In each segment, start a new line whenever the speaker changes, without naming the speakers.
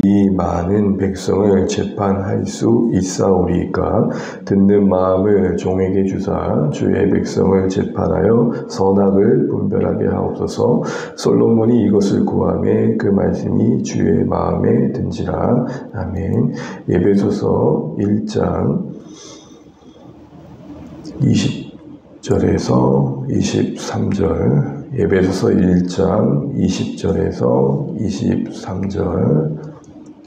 이 많은 백성을 재판할 수 있사오리이까 듣는 마음을 종에게 주사 주의 백성을 재판하여 선악을 분별하게 하옵소서. 솔로몬이 이것을 구하매 그 말씀이 주의 마음에 든지라. 아멘. 에베소서 1장 20절에서 23절, 에베소서 1장 20절에서 23절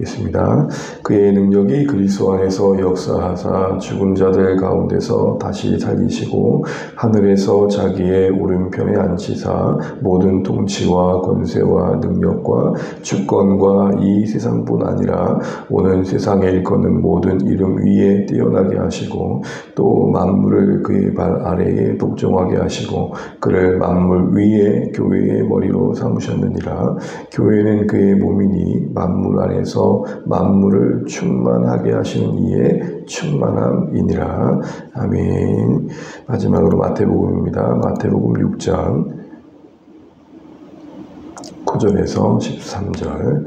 있습니다. 그의 능력이 그리스도 안에서 역사하사 죽은 자들 가운데서 다시 살리시고 하늘에서 자기의 오른편에 앉히사 모든 통치와 권세와 능력과 주권과 이 세상뿐 아니라 오는 세상에 일컫는 모든 이름 위에 뛰어나게 하시고 또 만물을 그의 발 아래에 복종하게 하시고 그를 만물 위에 교회의 머리로 삼으셨느니라. 교회는 그의 몸이니 만물 안에서 만물을 충만하게 하시는 이의 충만함이니라. 아멘. 마지막으로 마태복음입니다. 마태복음 6장 9절에서 13절.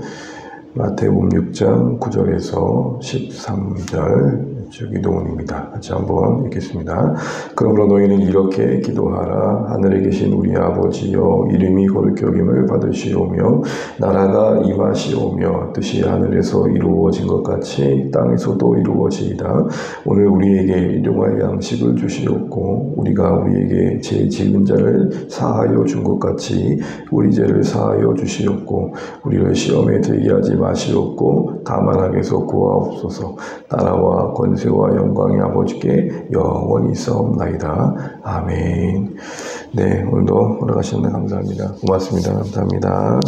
마태복음 6장 9절에서 13절 기도문입니다. 같이 한번 읽겠습니다. 그러므로 너희는 이렇게 기도하라. 하늘에 계신 우리 아버지여, 이름이 거룩히 여김을 받으시오며 나라가 임하시오며 뜻이 하늘에서 이루어진 것 같이 땅에서도 이루어지이다. 오늘 우리에게 일용할 양식을 주시옵고 우리가 우리에게 죄 지은 자를 사하여 준 것 같이 우리 죄를 사하여 주시옵고 우리를 시험에 들게 하지 마시옵고 다만 악에서 구하옵소서. 나라와 권세와 영광이 아버지께 영원히 있사옵나이다. 아멘. 네, 오늘도 허락하시는 감사합니다. 고맙습니다. 감사합니다.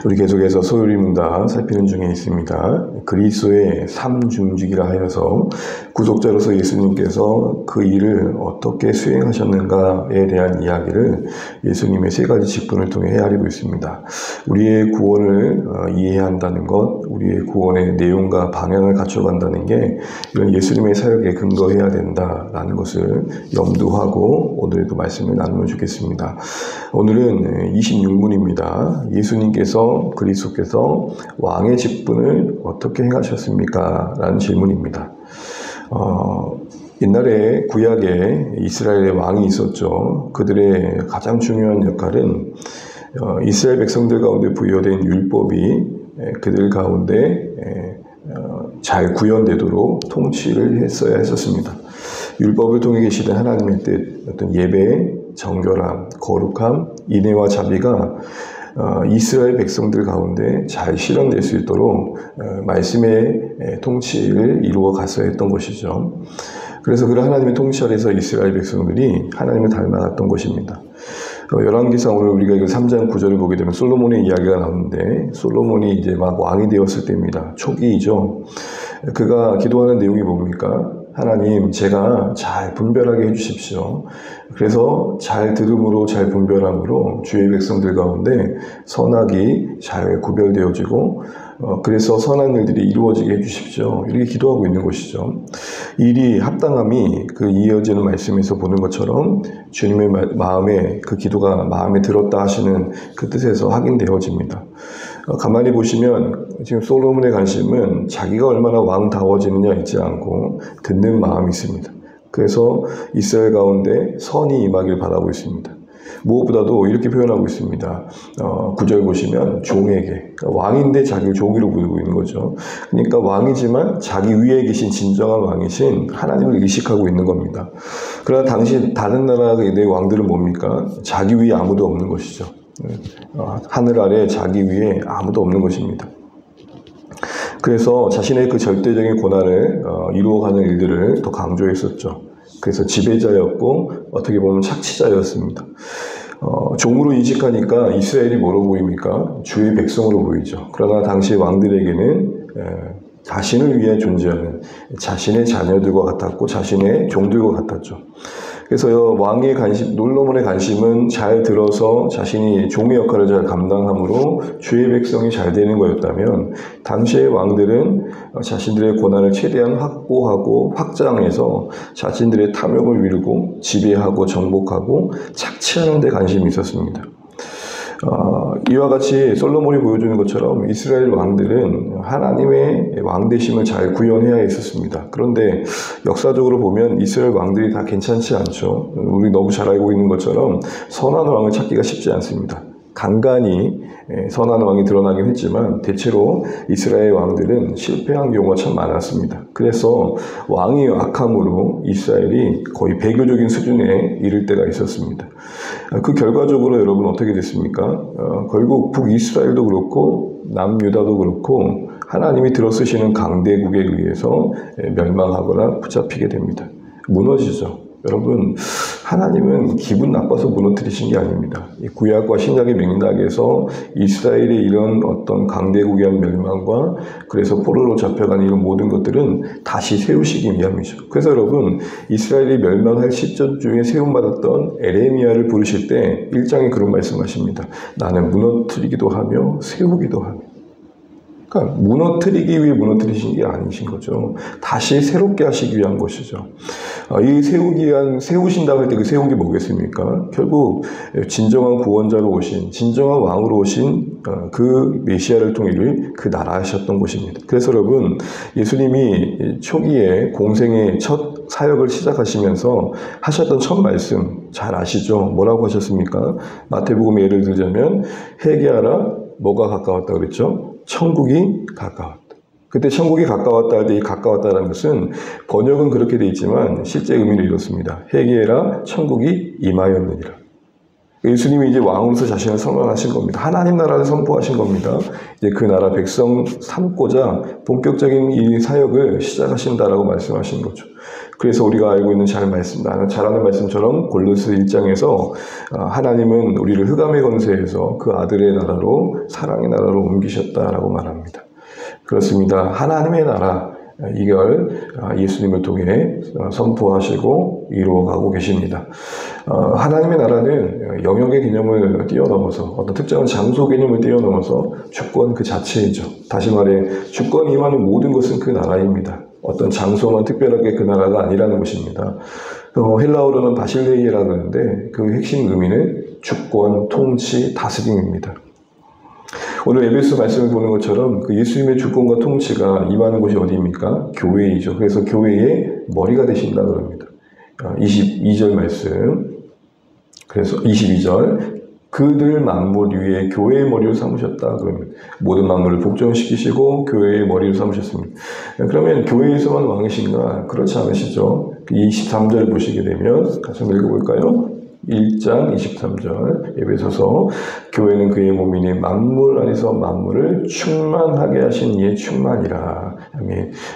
우리 계속해서 소요리 문답 살피는 중에 있습니다. 그리스도의 삼중직이라 하여서 구속자로서 예수님께서 그 일을 어떻게 수행하셨는가에 대한 이야기를 예수님의 세 가지 직분을 통해 헤아리고 있습니다. 우리의 구원을 이해해야 한다는 것, 우리의 구원의 내용과 방향을 갖춰간다는 게 이런 예수님의 사역에 근거해야 된다라는 것을 염두하고 오늘도 말씀을 나누면 좋겠습니다. 오늘은 26문입니다. 예수님께서 그리스도께서 왕의 직분을 어떻게 행하셨습니까? 라는 질문입니다. 옛날에 구약에 이스라엘의 왕이 있었죠. 그들의 가장 중요한 역할은 이스라엘 백성들 가운데 부여된 율법이 그들 가운데 잘 구현되도록 통치를 했어야 했었습니다. 율법을 통해 계시던 하나님의 뜻, 어떤 예배, 정결함, 거룩함, 인애와 자비가 이스라엘 백성들 가운데 잘 실현될 수 있도록 말씀의 통치를 이루어 갔어야 했던 것이죠. 그래서 그런 하나님의 통치 아래서 이스라엘 백성들이 하나님을 닮아갔던 것입니다. 열왕기상 오늘 우리가 이거 3장 9절을 보게 되면 솔로몬의 이야기가 나오는데 솔로몬이 이제 막 왕이 되었을 때입니다. 초기이죠. 그가 기도하는 내용이 뭡니까? 하나님, 제가 잘 분별하게 해주십시오. 그래서 잘 들음으로 잘 분별함으로 주의 백성들 가운데 선악이 잘 구별되어지고 그래서 선한 일들이 이루어지게 해주십시오. 이렇게 기도하고 있는 것이죠. 일이 합당함이 그 이어지는 말씀에서 보는 것처럼 주님의 마음에 그 기도가 마음에 들었다 하시는 그 뜻에서 확인되어집니다. 가만히 보시면 지금 솔로몬의 관심은 자기가 얼마나 왕다워지느냐 있지 않고 듣는 마음이 있습니다. 그래서 이스라엘 가운데 선이 임하길 바라고 있습니다. 무엇보다도 이렇게 표현하고 있습니다. 9절 보시면 종에게, 왕인데 자기를 종이로 부르고 있는 거죠. 그러니까 왕이지만 자기 위에 계신 진정한 왕이신 하나님을 의식하고 있는 겁니다. 그러나 당시 다른 나라의 왕들은 뭡니까? 자기 위에 아무도 없는 것이죠. 하늘 아래 자기 위에 아무도 없는 것입니다. 그래서 자신의 그 절대적인 고난을 이루어가는 일들을 더 강조했었죠. 그래서 지배자였고 어떻게 보면 착취자였습니다. 종으로 이직하니까 이스라엘이 뭐로 보입니까? 주의 백성으로 보이죠. 그러나 당시 왕들에게는 자신을 위해 존재하는 자신의 자녀들과 같았고 자신의 종들과 같았죠. 그래서 왕의 관심, 솔로몬의 관심은 잘 들어서 자신이 종의 역할을 잘 감당함으로 주의 백성이 잘 되는 거였다면 당시의 왕들은 자신들의 고난을 최대한 확보하고 확장해서 자신들의 탐욕을 이루고 지배하고 정복하고 착취하는 데 관심이 있었습니다. 이와 같이 솔로몬이 보여주는 것처럼 이스라엘 왕들은 하나님의 왕되심을 잘 구현해야 했었습니다. 그런데 역사적으로 보면 이스라엘 왕들이 다 괜찮지 않죠. 우리 너무 잘 알고 있는 것처럼 선한 왕을 찾기가 쉽지 않습니다. 간간히 선한 왕이 드러나긴 했지만 대체로 이스라엘 왕들은 실패한 경우가 참 많았습니다. 그래서 왕이 악함으로 이스라엘이 거의 배교적인 수준에 이를 때가 있었습니다. 그 결과적으로 여러분 어떻게 됐습니까? 결국 북이스라엘도 그렇고 남유다도 그렇고 하나님이 들어쓰시는 강대국에 의해서 멸망하거나 붙잡히게 됩니다. 무너지죠. 여러분, 하나님은 기분 나빠서 무너뜨리신 게 아닙니다. 구약과 신약의 맥락에서 이스라엘의 이런 어떤 강대국의 멸망과 그래서 포로로 잡혀간 이런 모든 것들은 다시 세우시기 위함이죠. 그래서 여러분, 이스라엘이 멸망할 시점 중에 세움받았던 에레미야를 부르실 때 1장에 그런 말씀하십니다. 나는 무너뜨리기도 하며 세우기도 하며. 그러니까 무너뜨리기 위해 무너뜨리신 게 아니신 거죠. 다시 새롭게 하시기 위한 것이죠. 이 세우신다고 할 때 그 세운 게 뭐겠습니까? 결국 진정한 구원자로 오신, 진정한 왕으로 오신 그 메시아를 통해 그 나라 하셨던 것입니다. 그래서 여러분, 예수님이 초기에 공생의 첫 사역을 시작하시면서 하셨던 첫 말씀 잘 아시죠? 뭐라고 하셨습니까? 마태복음 예를 들자면 회개하라, 뭐가 가까웠다 그랬죠? 천국이 가까웠다. 그때 천국이 가까웠다 할 때 이 가까웠다는 것은 번역은 그렇게 돼 있지만 실제 의미는 이렇습니다. 회개해라, 천국이 임하였느니라. 예수님이 이제 왕으로서 자신을 선언하신 겁니다. 하나님 나라를 선포하신 겁니다. 이제 그 나라 백성 삼고자 본격적인 이 사역을 시작하신다라고 말씀하신 거죠. 그래서 우리가 알고 있는 잘 아는 말씀처럼 골로새 1장에서 하나님은 우리를 흑암의 권세에서 그 아들의 나라로 사랑의 나라로 옮기셨다라고 말합니다. 그렇습니다. 하나님의 나라, 이걸 예수님을 통해 선포하시고 이루어가고 계십니다. 하나님의 나라는 영역의 개념을 뛰어넘어서 어떤 특정한 장소 개념을 뛰어넘어서 주권 그 자체이죠. 다시 말해 주권이 임하는 모든 것은 그 나라입니다. 어떤 장소만 특별하게 그 나라가 아니라는 것입니다. 헬라어로는 바실레이라고 하는데 그 핵심 의미는 주권, 통치, 다스림입니다. 오늘 에베소 말씀을 보는 것처럼 그 예수님의 주권과 통치가 임하는 곳이 어디입니까? 교회이죠. 그래서 교회의 머리가 되신다 그럽니다. 22절 말씀. 그래서 22절. 그들 만물 위에 교회의 머리를 삼으셨다 그러면 모든 만물을 복종시키시고 교회의 머리를 삼으셨습니다. 그러면 교회에서만 왕이신가? 그렇지 않으시죠. 23절 보시게 되면 같이 한번 읽어볼까요? 1장 23절 에베소서 교회는 그의 몸이니 만물 안에서 만물을 충만하게 하신 이의 충만이라.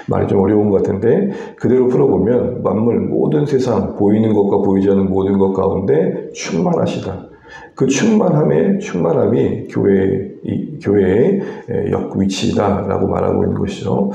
말이 좀 어려운 것 같은데 그대로 풀어보면 만물 모든 세상 보이는 것과 보이지 않는 모든 것 가운데 충만하시다. 그 충만함이 교회의 위치다라고 말하고 있는 것이죠.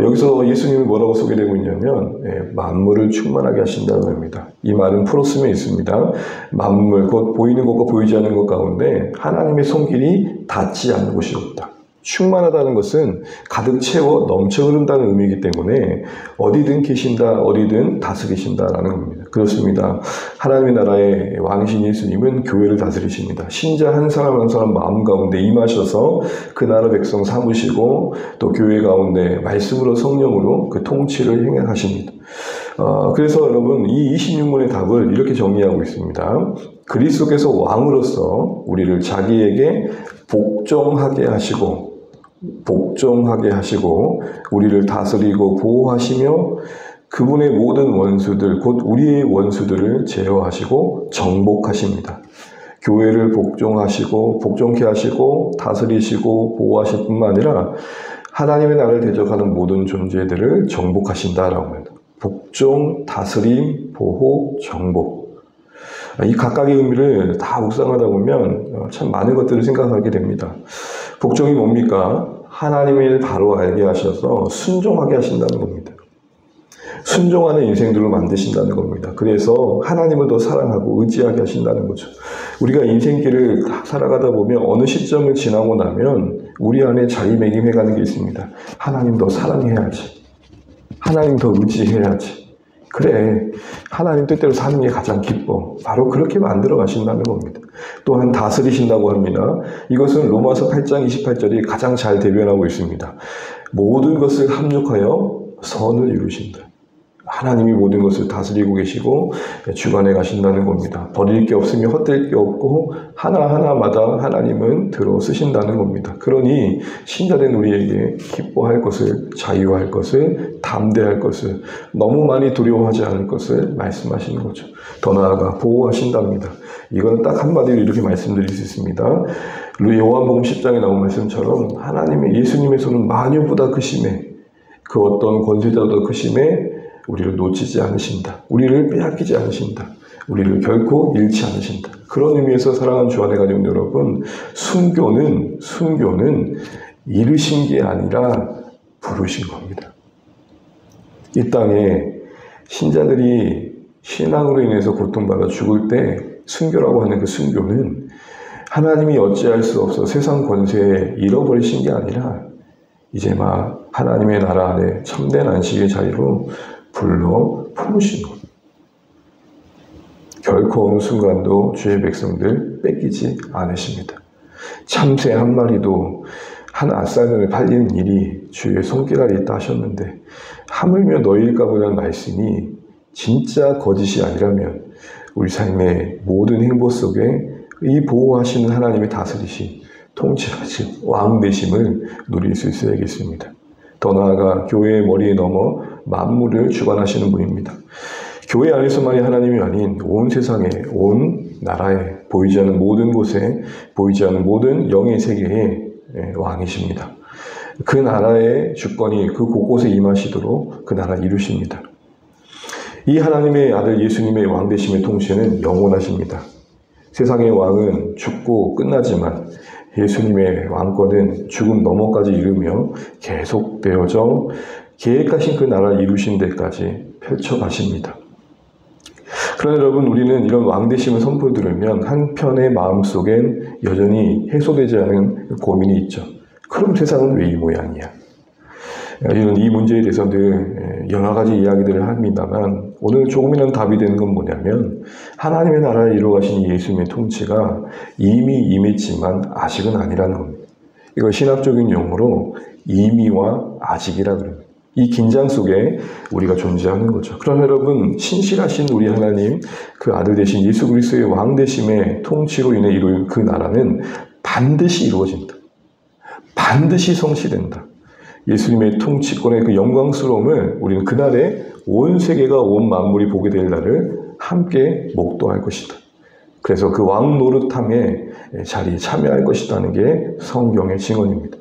여기서 예수님이 뭐라고 소개되고 있냐면 만물을 충만하게 하신다고 합니다. 이 말은 프로스에 있습니다. 만물, 곧 보이는 것과 보이지 않는 것 가운데 하나님의 손길이 닿지 않는 곳이 없다. 충만하다는 것은 가득 채워 넘쳐 흐른다는 의미이기 때문에 어디든 계신다, 어디든 다스리신다라는 겁니다. 그렇습니다. 하나님의 나라의 왕이신 예수님은 교회를 다스리십니다. 신자 한 사람 한 사람 마음 가운데 임하셔서 그 나라 백성 삼으시고 또 교회 가운데 말씀으로 성령으로 그 통치를 행하십니다. 그래서 여러분 이 26문의 답을 이렇게 정리하고 있습니다. 그리스도께서 왕으로서 우리를 자기에게 복종하게 하시고 우리를 다스리고 보호하시며 그분의 모든 원수들 곧 우리의 원수들을 제어하시고 정복하십니다. 교회를 복종케 하시고 다스리시고 보호하실 뿐만 아니라 하나님의 나라를 대적하는 모든 존재들을 정복하신다라고 합니다. 복종, 다스림, 보호, 정복. 이 각각의 의미를 다 묵상하다 보면 참 많은 것들을 생각하게 됩니다. 복종이 뭡니까? 하나님을 바로 알게 하셔서 순종하게 하신다는 겁니다. 순종하는 인생들로 만드신다는 겁니다. 그래서 하나님을 더 사랑하고 의지하게 하신다는 거죠. 우리가 인생길을 살아가다 보면 어느 시점을 지나고 나면 우리 안에 자리매김해가는 게 있습니다. 하나님 더 사랑해야지. 하나님 더 의지해야지. 그래, 하나님 뜻대로 사는 게 가장 기뻐. 바로 그렇게 만들어 가신다는 겁니다. 또한 다스리신다고 합니다. 이것은 로마서 8장 28절이 가장 잘 대변하고 있습니다. 모든 것을 합력하여 선을 이루신다. 하나님이 모든 것을 다스리고 계시고 주관해 가신다는 겁니다. 버릴 게 없으며 헛될 게 없고 하나하나마다 하나님은 들어 쓰신다는 겁니다. 그러니 신자된 우리에게 기뻐할 것을, 자유할 것을, 담대할 것을, 너무 많이 두려워하지 않을 것을 말씀하시는 거죠. 더 나아가 보호하신답니다. 이거는 딱 한마디로 이렇게 말씀드릴 수 있습니다. 요한복음 10장에 나온 말씀처럼 하나님의 예수님의 손은 마녀보다 크심에, 그 어떤 권세자보다 크심에 우리를 놓치지 않으신다. 우리를 빼앗기지 않으신다. 우리를 결코 잃지 않으신다. 그런 의미에서 사랑하는 주안의 가족 여러분, 순교는 잃으신 게 아니라 부르신 겁니다. 이 땅에 신자들이 신앙으로 인해서 고통받아 죽을 때 순교라고 하는 그 순교는 하나님이 어찌할 수 없어 세상 권세에 잃어버리신 게 아니라 이제 막 하나님의 나라 안에 참된 안식의 자리로 불러 품으신 것. 결코 어느 순간도 주의 백성들 뺏기지 않으십니다. 참새 한 마리도 한 앗살을 팔리는 일이 주의 손길 아래 있다 하셨는데 하물며 너희일까 보라는 말씀이 진짜 거짓이 아니라면 우리 삶의 모든 행보 속에 이 보호하시는 하나님의 다스리심, 통치하심, 왕되심을 누릴 수 있어야겠습니다. 더 나아가 교회의 머리에 넘어 만물을 주관하시는 분입니다. 교회 안에서만이 하나님이 아닌 온 세상에, 온 나라에, 보이지 않는 모든 곳에, 보이지 않는 모든 영의 세계의 왕이십니다. 그 나라의 주권이 그 곳곳에 임하시도록 그 나라 이루십니다. 이 하나님의 아들 예수님의 왕되심의 통치는 영원하십니다. 세상의 왕은 죽고 끝나지만 예수님의 왕권은 죽음 너머까지 이르며 계속되어져 계획하신 그 나라를 이루신 데까지 펼쳐가십니다. 그러나 여러분, 우리는 이런 왕되심을 선포를 들으면 한편의 마음속엔 여전히 해소되지 않은 고민이 있죠. 그럼 세상은 왜 이 모양이야? 우리는 이 문제에 대해서 늘 여러 가지 이야기들을 합니다만 오늘 조금이라도 답이 되는 건 뭐냐면 하나님의 나라를 이루어가신 예수님의 통치가 이미 임했지만 아직은 아니라는 겁니다. 이걸 신학적인 용어로 이미와 아직이라 그럽니다. 이 긴장 속에 우리가 존재하는 거죠. 그러나 여러분, 신실하신 우리 하나님, 그 아들 되신 예수 그리스도의 왕 되심의 통치로 인해 이룰 그 나라는 반드시 이루어진다. 반드시 성취된다. 예수님의 통치권의 그 영광스러움을 우리는 그날에 온 세계가, 온 만물이 보게 될 날을 함께 목도할 것이다. 그래서 그 왕 노릇함의 자리에 참여할 것이라는 게 성경의 증언입니다.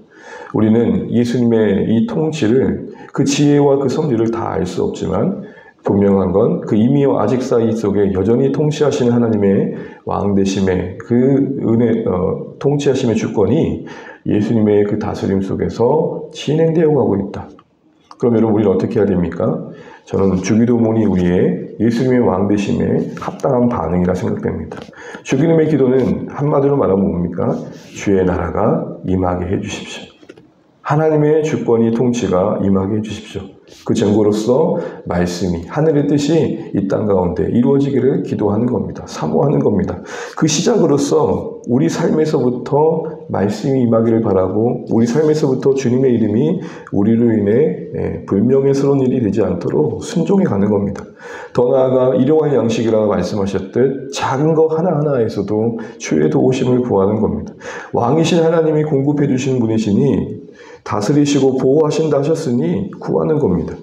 우리는 예수님의 이 통치를, 그 지혜와 그 섭리를 다 알 수 없지만 분명한 건 그 이미와 아직 사이 속에 여전히 통치하시는 하나님의 왕되심의 그 은혜, 통치하심의 주권이 예수님의 그 다스림 속에서 진행되어 가고 있다. 그럼 여러분, 우리는 어떻게 해야 됩니까? 저는 주기도문이 우리의 예수님의 왕되심에 합당한 반응이라 생각됩니다. 주기도문의 기도는 한마디로 말하면 뭡니까? 주의 나라가 임하게 해주십시오. 하나님의 주권이, 통치가 임하게 해주십시오. 그 증거로서 말씀이, 하늘의 뜻이 이 땅 가운데 이루어지기를 기도하는 겁니다. 사모하는 겁니다. 그 시작으로서 우리 삶에서부터 말씀이 임하기를 바라고 우리 삶에서부터 주님의 이름이 우리로 인해 불명예스러운 일이 되지 않도록 순종해 가는 겁니다. 더 나아가 일용할 양식이라고 말씀하셨듯 작은 거 하나하나에서도 주의 도우심을 구하는 겁니다. 왕이신 하나님이 공급해 주신 분이시니 다스리시고 보호하신다 하셨으니 구하는 겁니다.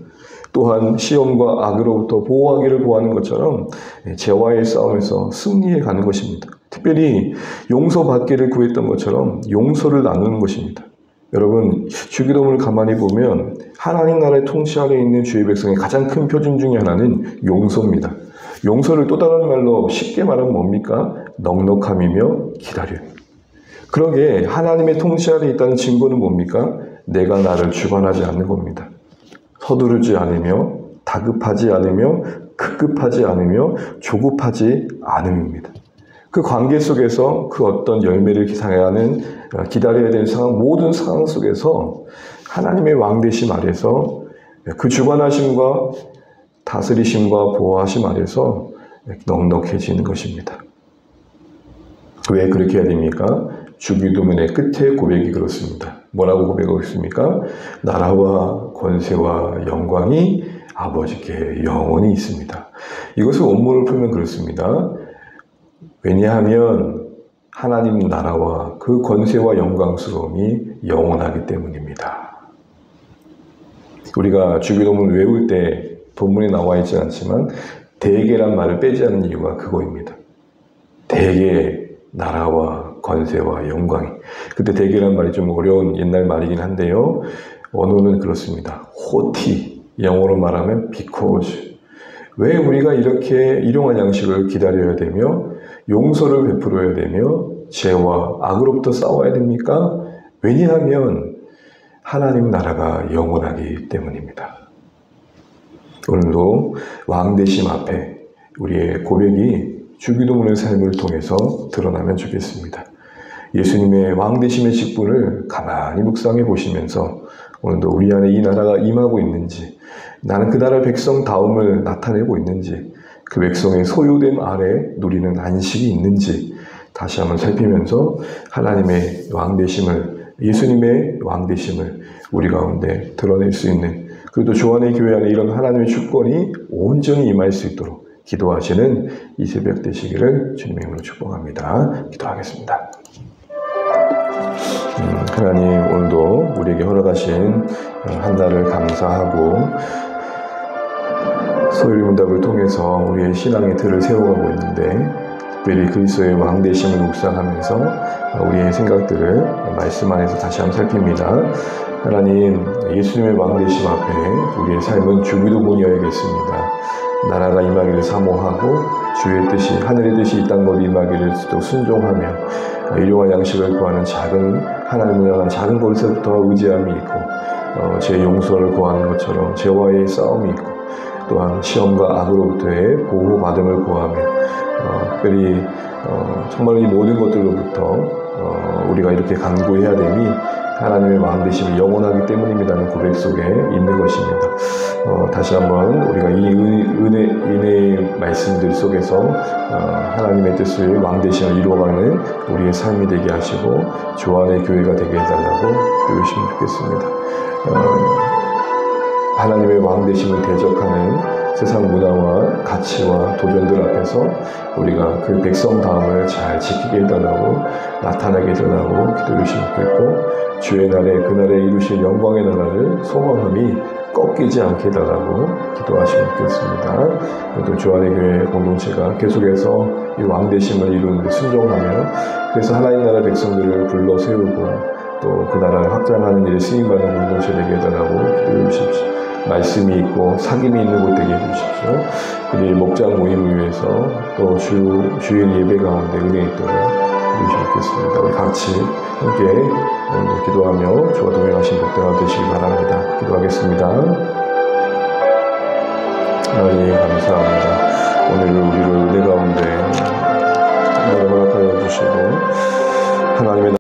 또한 시험과 악으로부터 보호하기를 구하는 것처럼 죄와의 싸움에서 승리해 가는 것입니다. 특별히 용서받기를 구했던 것처럼 용서를 나누는 것입니다. 여러분, 주기도문을 가만히 보면 하나님 나라의 통치 아래 있는 주의 백성의 가장 큰 표준 중에 하나는 용서입니다. 용서를 또 다른 말로 쉽게 말하면 뭡니까? 넉넉함이며 기다림입니다. 그러게 하나님의 통치 아래 있다는 증거는 뭡니까? 내가 나를 주관하지 않는 겁니다. 서두르지 않으며 다급하지 않으며 급급하지 않으며 조급하지 않음입니다. 그 관계 속에서 그 어떤 열매를 기상해야 하는, 기다려야 되는 상황, 모든 상황 속에서 하나님의 왕되심 아래서 그 주관하심과 다스리심과 보호하심 아래서 넉넉해지는 것입니다. 왜 그렇게 해야 됩니까? 주기도문의 끝에 고백이 그렇습니다. 뭐라고 고백하고 있습니까? 나라와 권세와 영광이 아버지께 영원히 있습니다. 이것을 원문을 풀면 그렇습니다. 왜냐하면 하나님 나라와 그 권세와 영광스러움이 영원하기 때문입니다. 우리가 주기도문 외울 때 본문에 나와 있지 않지만 대개란 말을 빼지 않는 이유가 그거입니다. 대개 나라와 권세와 영광이. 그때 대개란 말이 좀 어려운 옛날 말이긴 한데요. 원어는 그렇습니다. 호티, 영어로 말하면 because. 왜 우리가 이렇게 일용할 양식을 기다려야 되며 용서를 베풀어야 되며 죄와 악으로부터 싸워야 됩니까? 왜냐하면 하나님 나라가 영원하기 때문입니다. 오늘도 왕되심 앞에 우리의 고백이 주기도문의 삶을 통해서 드러나면 좋겠습니다. 예수님의 왕되심의 직분을 가만히 묵상해 보시면서 오늘도 우리 안에 이 나라가 임하고 있는지, 나는 그 나라 백성다움을 나타내고 있는지, 그 백성의 소유됨 아래 누리는 안식이 있는지 다시 한번 살피면서 하나님의 왕되심을, 예수님의 왕되심을 우리 가운데 드러낼 수 있는, 그래도 조안의 교회 안에 이런 하나님의 주권이 온전히 임할 수 있도록 기도하시는 이 새벽 되시기를 주님의 이름으로 축복합니다. 기도하겠습니다. 하나님, 오늘도 우리에게 허락하신 한 달을 감사하고 소율 문답을 통해서 우리의 신앙의 틀을 세워가고 있는데, 특별히 그리스도의 왕되심을 묵상하면서 우리의 생각들을 말씀 안에서 다시 한번 살핍니다. 하나님, 예수님의 왕되심 앞에 우리의 삶은 주기도문이어야겠습니다. 나라가 임하기를 사모하고 주의 뜻이, 하늘의 뜻이 이 땅으로 임하기를 또 순종하며 일용할 양식을 구하는 작은, 하나님을 향한 작은 것에서부터 의지함이 있고, 제 용서를 구하는 것처럼 죄와의 싸움이 있고, 또한 시험과 악으로부터의 보호받음을 구하며, 특별히 정말 이 모든 것들로부터 우리가 이렇게 간구해야 되니 하나님의 왕되심이 영원하기 때문입니다는 고백 속에 있는 것입니다. 다시 한번 우리가 이 은혜의 말씀들 속에서 하나님의 뜻을, 왕되심을 이루어가는 우리의 삶이 되게 하시고 조안의 교회가 되게 해달라고 기도하시면 좋겠습니다. 하나님의 왕되심을 대적하는 세상 문화와 가치와 도전들 앞에서 우리가 그 백성다움을 잘 지키게 해달라고, 나타나게 해달라고 기도하시면 좋겠고, 주의 날에 그날에 이루실 영광의 나라를 소망함이 꺾이지 않게 해달라고 기도하시면 좋겠습니다. 또 조안의 교회 공동체가 계속해서 이 왕되심을 이루는 데 순종하며, 그래서 하나님 나라 백성들을 불러 세우고 또 그 나라를 확장하는 일에 쓰임받는 공동체 되게 해달라고 기도해 주십시오. 말씀이 있고 사귐이 있는 곳 되게 해주십시오. 우리 목장 모임을 위해서 또 주일 예배 가운데 은혜 있도록 해주시겠습니다. 우리 같이 함께 오늘 기도하며 주와 동행하신 복되가 되시기 바랍니다. 기도하겠습니다. 하나님 감사합니다. 오늘 우리를 은혜 가운데 허락하여 주시고 하나님의